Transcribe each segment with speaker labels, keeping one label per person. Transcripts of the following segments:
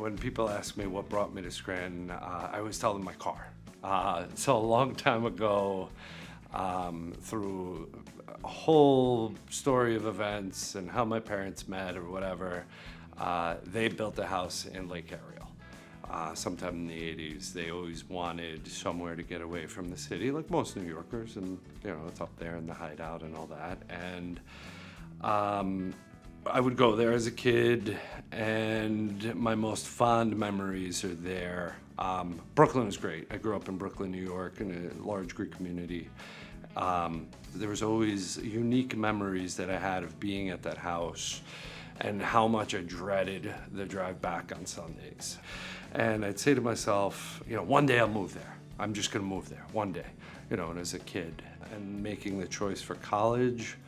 Speaker 1: when people ask me what brought me to Scranton, I always tell them my car. So a long time ago, through a whole story of events and how my parents met or whatever, they built a house in Lake Ariel. Sometime in the 80s. They always wanted somewhere to get away from the city, like most New Yorkers, and it's up there in the hideout and all that. And I would go there as a kid, and my most fond memories are there. Brooklyn was great. I grew up in Brooklyn, New York, in a large Greek community. There was always unique memories that I had of being at that house and how much I dreaded the drive back on Sundays. And I'd say to myself, one day I'll move there. I'm just gonna move there, one day. And as a kid, and making the choice for college,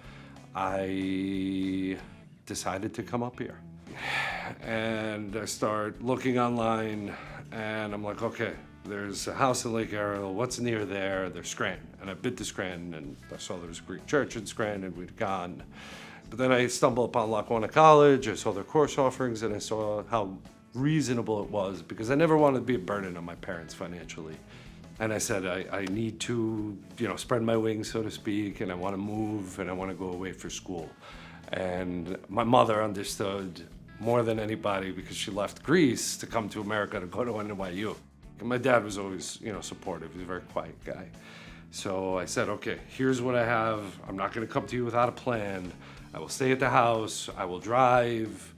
Speaker 1: I decided to come up here. And I start looking online, and I'm like, okay, there's a house in Lake Ariel. What's near there? There's Scranton. And I've been to Scranton, and I saw there was a Greek church in Scranton, and we'd gone. But then I stumbled upon Lackawanna College. I saw their course offerings, and I saw how reasonable it was, because I never wanted to be a burden on my parents financially. And I said, I need to, spread my wings, so to speak, and I want to move, and I want to go away for school. And my mother understood more than anybody, because she left Greece to come to America to go to NYU. And my dad was always, supportive. He was a very quiet guy. So I said, okay, here's what I have. I'm not going to come to you without a plan. I will stay at the house. I will drive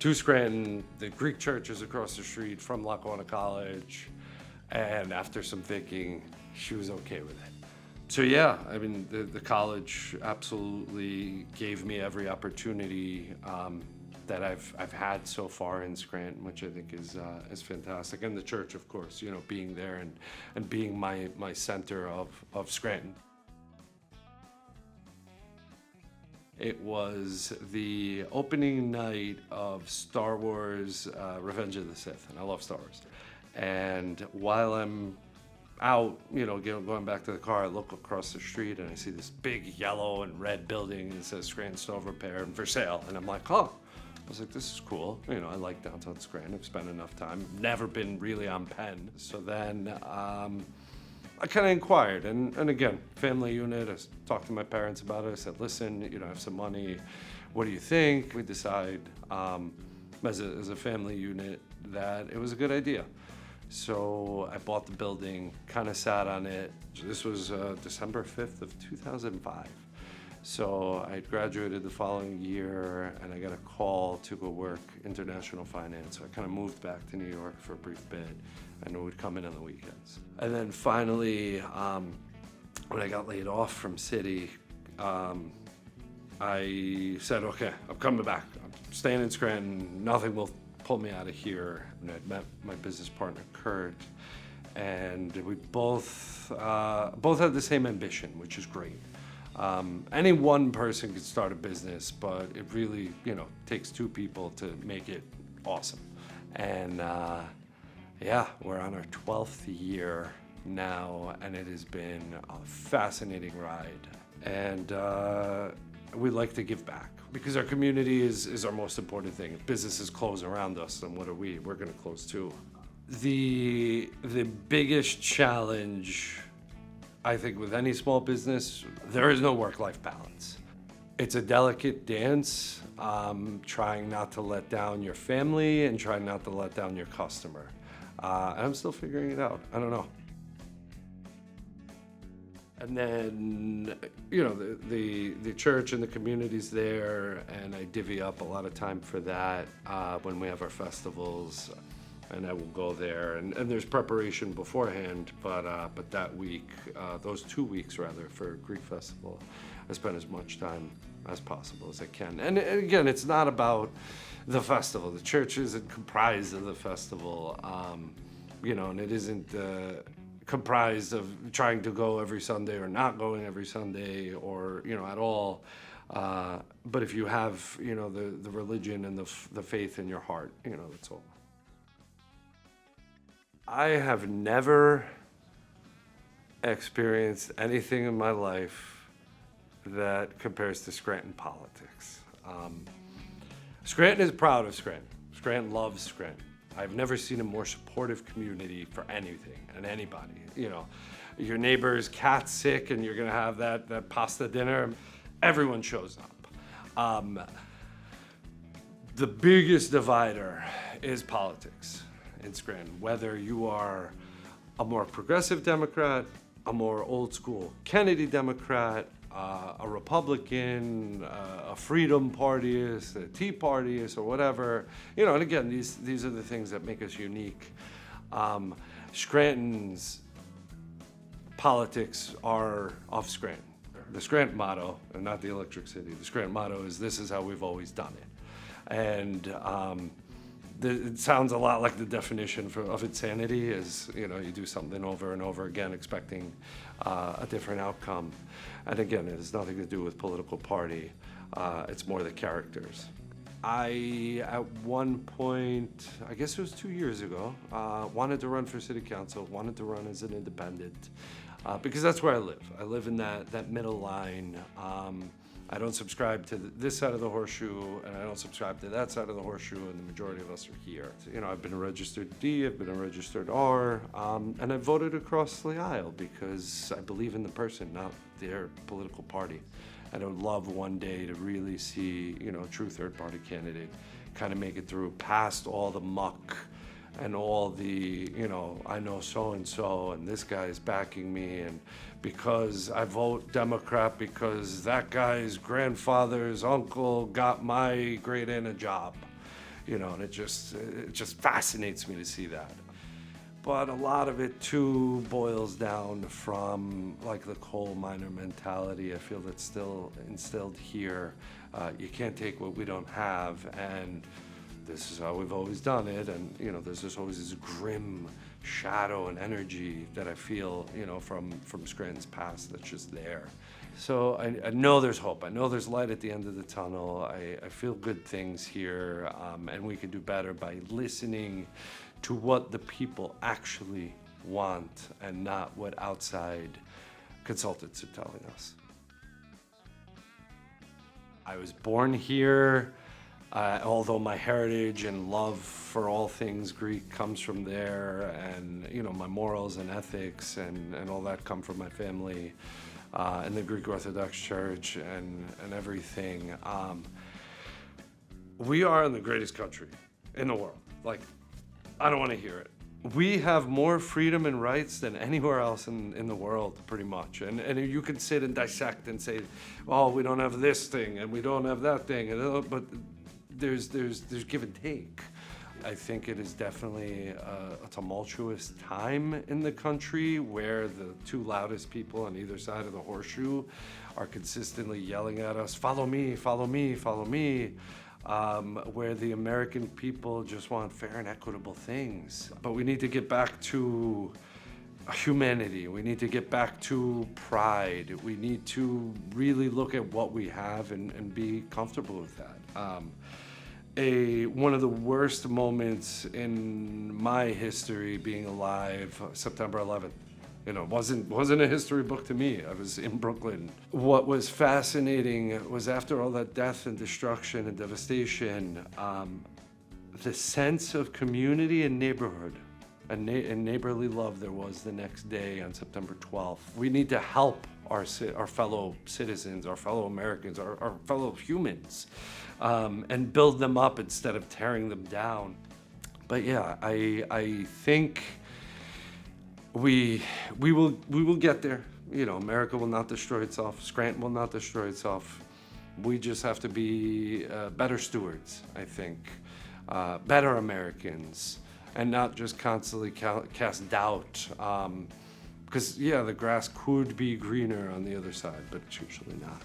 Speaker 1: to Scranton. The Greek church is across the street from Lackawanna College. And after some thinking, she was okay with it. So yeah, I mean, the college absolutely gave me every opportunity that I've had so far in Scranton, which I think is fantastic. And the church, of course, being there and being my center of Scranton. It was the opening night of Star Wars Revenge of the Sith, and I love Star Wars. And while I'm out, going back to the car, I look across the street and I see this big yellow and red building that says Scranton Stove Repair and for sale. And I'm like, oh. I was like, this is cool. I like downtown Scranton. I've spent enough time. Never been really on Penn. So then I kind of inquired. And again, family unit, I talked to my parents about it. I said, listen, I have some money. What do you think? We decide as a family unit that it was a good idea. So I bought the building, kind of sat on it. This was December 5th of 2005. So I graduated the following year, and I got a call to go work international finance. So I kind of moved back to New York for a brief bit, and would come in on the weekends. And then finally, when I got laid off from Citi, I said, okay, I'm coming back. I'm staying in Scranton. Nothing will pull me out of here. And I'd met my business partner, Kurt, and we both had the same ambition, which is great. Any one person could start a business, but it really, takes two people to make it awesome. And we're on our 12th year now, and it has been a fascinating ride. And we like to give back, because our community is our most important thing. If businesses close around us, then what are we? We're going to close too. The biggest challenge, I think, with any small business, there is no work-life balance. It's a delicate dance, trying not to let down your family and trying not to let down your customer. And I'm still figuring it out. I don't know. And then, the church and the community's there, and I divvy up a lot of time for that when we have our festivals. And I will go there, and there's preparation beforehand, but that week, those 2 weeks rather, for Greek Festival, I spend as much time as possible as I can. And again, it's not about the festival. The church isn't comprised of the festival, and it isn't comprised of trying to go every Sunday or not going every Sunday or, at all. But if you have, the religion and the faith in your heart, that's all. I have never experienced anything in my life that compares to Scranton politics. Scranton is proud of Scranton. Scranton loves Scranton. I've never seen a more supportive community for anything and anybody. Your neighbor's cat's sick and you're gonna have that pasta dinner, everyone shows up. The biggest divider is politics in Scranton, whether you are a more progressive Democrat, a more old school Kennedy Democrat, a Republican, a Freedom Partyist, a Tea Partyist, or whatever. And again, these are the things that make us unique. Scranton's politics are off Scranton. The Scranton motto, and not the Electric City, the Scranton motto is, "This is how we've always done it." And it sounds a lot like the definition of insanity is, you do something over and over again expecting a different outcome. And again, it has nothing to do with political party. It's more the characters. I, at one point, I guess it was 2 years ago, wanted to run for city council, wanted to run as an independent, because that's where I live. I live in that middle line. I don't subscribe to this side of the horseshoe, and I don't subscribe to that side of the horseshoe, and the majority of us are here. I've been a registered D, I've been a registered R, and I voted across the aisle because I believe in the person, not their political party. And I would love one day to really see, a true third-party candidate kind of make it through past all the muck and all the, I know so-and-so, and this guy is backing me, and because I vote Democrat because that guy's grandfather's uncle got my great aunt a job, and it just fascinates me to see that. But a lot of it too boils down from like the coal miner mentality. I feel that's still instilled here. You can't take what we don't have, and this is how we've always done it. And there's always this grim shadow and energy that I feel, from Scranton's past that's just there. So I know there's hope. I know there's light at the end of the tunnel. I feel good things here, and we can do better by listening to what the people actually want and not what outside consultants are telling us. I was born here, although my heritage and love for all things Greek comes from there, and my morals and ethics and all that come from my family and the Greek Orthodox Church and everything. We are in the greatest country in the world. I don't want to hear it. We have more freedom and rights than anywhere else in the world, pretty much. And you can sit and dissect and say, oh, we don't have this thing and we don't have that thing, but there's give and take. I think it is definitely a tumultuous time in the country where the two loudest people on either side of the horseshoe are consistently yelling at us, follow me, follow me, follow me. Where the American people just want fair and equitable things. But we need to get back to humanity. We need to get back to pride. We need to really look at what we have and be comfortable with that. One of the worst moments in my history being alive, September 11th. Wasn't a history book to me. I was in Brooklyn. What was fascinating was after all that death and destruction and devastation, the sense of community and neighborhood and neighborly love there was the next day on September 12th. We need to help our fellow citizens, our fellow Americans, our fellow humans, and build them up instead of tearing them down. But yeah, I think we will get there. America will not destroy itself. Scranton will not destroy itself. We just have to be better stewards, I think, better Americans, and not just constantly cast doubt. Because the grass could be greener on the other side, but it's usually not.